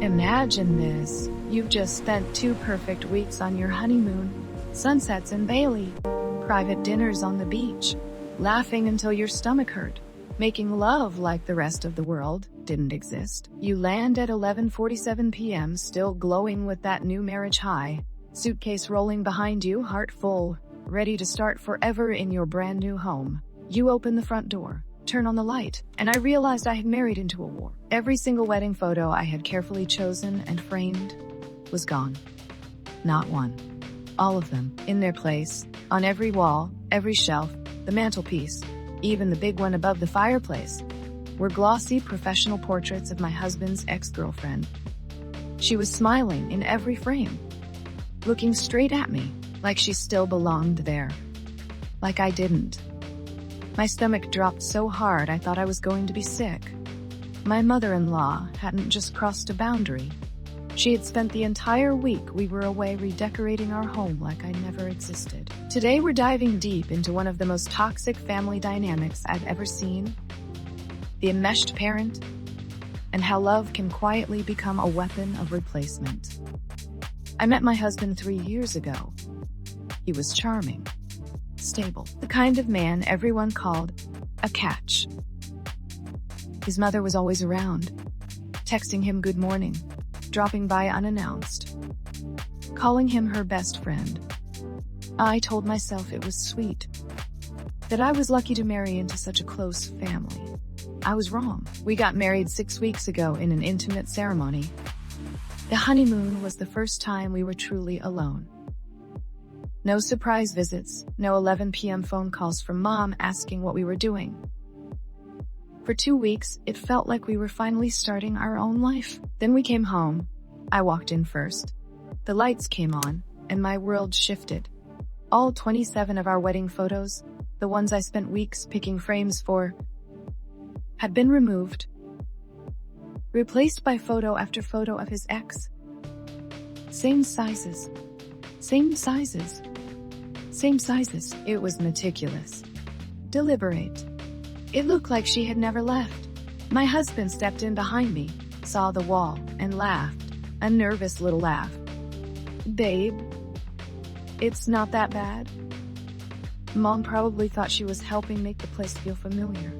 Imagine this. You've just spent 2 perfect weeks on your honeymoon. Sunsets in Bali, private dinners on the beach, laughing until your stomach hurt, making love like the rest of the world didn't exist. You land at 11:47 p.m. still glowing with that new marriage high, suitcase rolling behind you, heart full, ready to start forever in your brand new home. You open the front door, turn on the light, and I realized I had married into a war. Every single wedding photo I had carefully chosen and framed was gone. Not one. All of them, in their place, on every wall, every shelf, the mantelpiece, even the big one above the fireplace, were glossy professional portraits of my husband's ex-girlfriend. She was smiling in every frame, looking straight at me, like she still belonged there. Like I didn't. My stomach dropped so hard I thought I was going to be sick. My mother-in-law hadn't just crossed a boundary. She had spent the entire week we were away redecorating our home like I never existed. Today we're diving deep into one of the most toxic family dynamics I've ever seen, the enmeshed parent, and how love can quietly become a weapon of replacement. I met my husband 3 years ago. He was charming, stable, the kind of man everyone called a catch. His mother was always around, texting him good morning, dropping by unannounced, calling him her best friend. I told myself it was sweet, that I was lucky to marry into such a close family. I was wrong. We got married 6 weeks ago in an intimate ceremony. The honeymoon was the first time we were truly alone. No surprise visits, no 11 p.m. phone calls from mom asking what we were doing. For 2 weeks, it felt like we were finally starting our own life. Then we came home. I walked in first. The lights came on, and my world shifted. All 27 of our wedding photos, the ones I spent weeks picking frames for, had been removed, replaced by photo after photo of his ex. Same sizes, same sizes, same sizes. It was meticulous, deliberate. It looked like she had never left. My husband stepped in behind me, saw the wall, and laughed, a nervous little laugh. Babe, it's not that bad. Mom probably thought she was helping make the place feel familiar.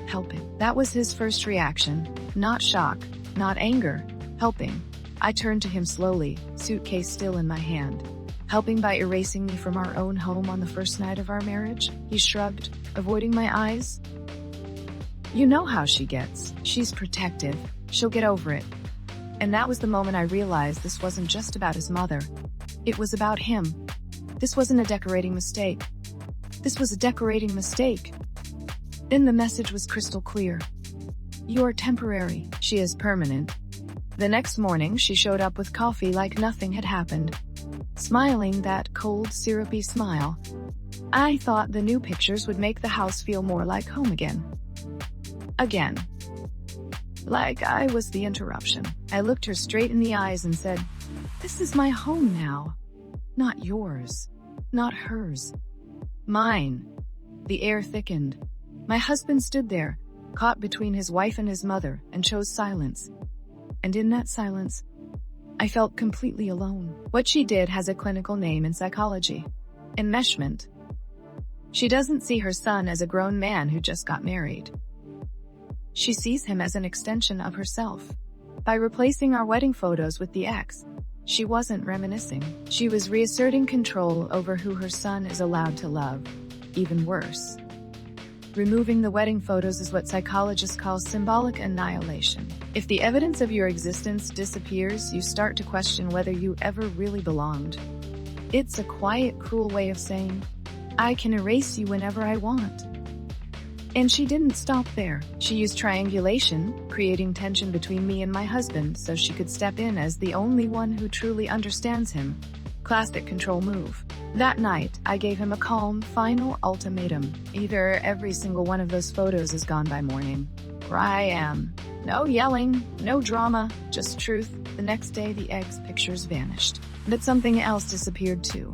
Helping. That was his first reaction. Not shock, not anger. Helping. I turned to him slowly, suitcase still in my hand. Helping by erasing me from our own home on the first night of our marriage? He shrugged, avoiding my eyes. You know how she gets. She's protective. She'll get over it. And that was the moment I realized this wasn't just about his mother. It was about him. This wasn't a decorating mistake. This was a decorating mistake. Then the message was crystal clear. You're temporary. She is permanent. The next morning, she showed up with coffee like nothing had happened. Smiling that cold, syrupy smile. I thought the new pictures would make the house feel more like home again. Again. Like I was the interruption. I looked her straight in the eyes and said, "This is my home now. Not yours. Not hers. Mine." The air thickened. My husband stood there, caught between his wife and his mother, and chose silence. And in that silence, I felt completely alone. What she did has a clinical name in psychology. Enmeshment. She doesn't see her son as a grown man who just got married. She sees him as an extension of herself. By replacing our wedding photos with the ex, she wasn't reminiscing. She was reasserting control over who her son is allowed to love. Even worse. Removing the wedding photos is what psychologists call symbolic annihilation. If the evidence of your existence disappears, you start to question whether you ever really belonged. It's a quiet, cruel way of saying, I can erase you whenever I want. And she didn't stop there. She used triangulation, creating tension between me and my husband so she could step in as the only one who truly understands him. Classic control move. That night, I gave him a calm, final ultimatum. Either every single one of those photos is gone by morning, or I am. No yelling, no drama, just truth. The next day, the ex pictures vanished. But something else disappeared too.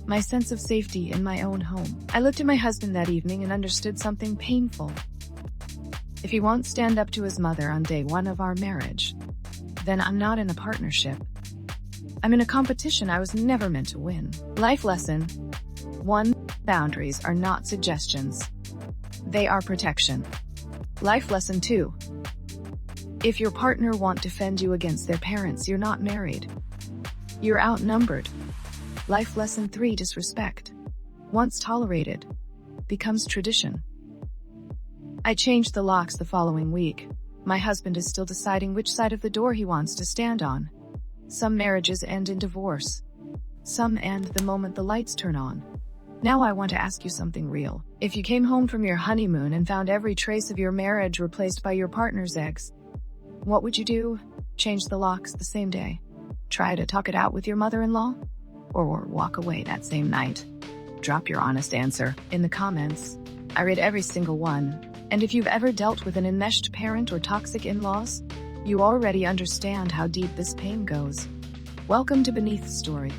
My sense of safety in my own home. I looked at my husband that evening and understood something painful. If he won't stand up to his mother on day 1 of our marriage, then I'm not in a partnership. I'm in a competition I was never meant to win. Life lesson 1. Boundaries are not suggestions. They are protection. Life lesson 2. If your partner won't defend you against their parents, you're not married. You're outnumbered. Life lesson 3. Disrespect, once tolerated, becomes tradition. I changed the locks the following week. My husband is still deciding which side of the door he wants to stand on. Some marriages end in divorce. Some end the moment the lights turn on. Now I want to ask you something real. If you came home from your honeymoon and found every trace of your marriage replaced by your partner's ex, what would you do? Change the locks the same day? Try to talk it out with your mother-in-law? Or walk away that same night? Drop your honest answer in the comments. I read every single one. And if you've ever dealt with an enmeshed parent or toxic in-laws, you already understand how deep this pain goes. Welcome to Beneath the Story.